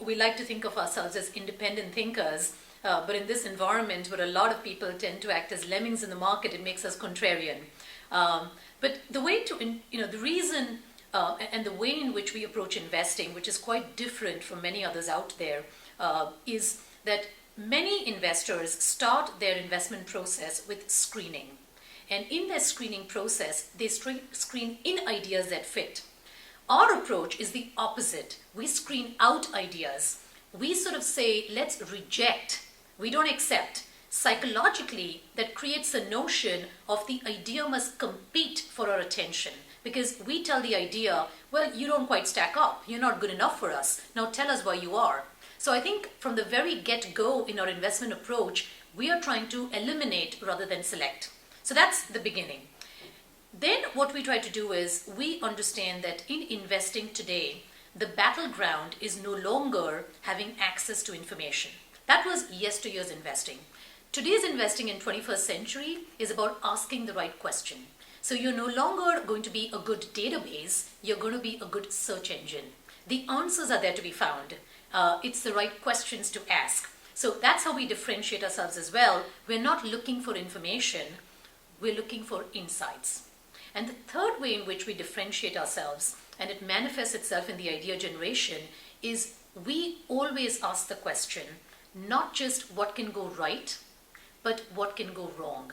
we like to think of ourselves as independent thinkers, but in this environment where a lot of people tend to act as lemmings in the market, it makes us contrarian. But the way to, the reason and the way in which we approach investing, which is quite different from many others out there, is that many investors start their investment process with screening. And in their screening process, they screen in ideas that fit. Our approach is the opposite. We screen out ideas. We sort of say, let's reject. We don't accept. Psychologically, that creates a notion of the idea must compete for our attention, because we tell the idea, well, you don't quite stack up. You're not good enough for us. Now tell us why you are. So I think from the very get-go in our investment approach, we are trying to eliminate rather than select. So that's the beginning. Then what we try to do is we understand that in investing today, the battleground is no longer having access to information. That was yesteryear's investing. Today's investing in 21st century is about asking the right question. So you're no longer going to be a good database, you're going to be a good search engine. The answers are there to be found. It's the right questions to ask. So that's how we differentiate ourselves as well. We're not looking for information, we're looking for insights. And the third way in which we differentiate ourselves, and it manifests itself in the idea generation, is we always ask the question, not just what can go right, but what can go wrong.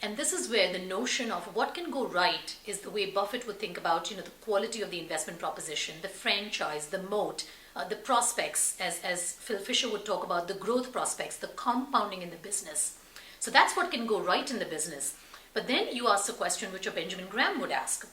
And this is where the notion of what can go right is the way Buffett would think about, the quality of the investment proposition, the franchise, the moat, the prospects, as Phil Fisher would talk about, the growth prospects, the compounding in the business. So that's what can go right in the business. But then you ask the question which a Benjamin Graham would ask,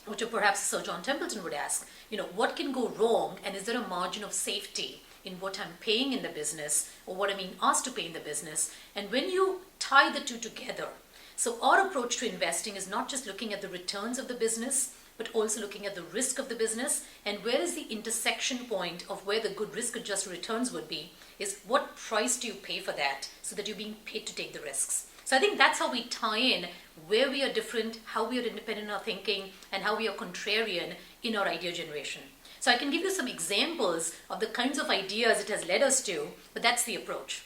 which a perhaps Sir John Templeton would ask, what can go wrong, and is there a margin of safety in what I'm paying in the business or what I'm being asked to pay in the business? And when you tie the two together, so our approach to investing is not just looking at the returns of the business, but also looking at the risk of the business, and where is the intersection point of where the good risk-adjusted returns would be, is what price do you pay for that so that you're being paid to take the risks. So I think that's how we tie in where we are different, how we are independent in our thinking, and how we are contrarian in our idea generation. So I can give you some examples of the kinds of ideas it has led us to, but that's the approach.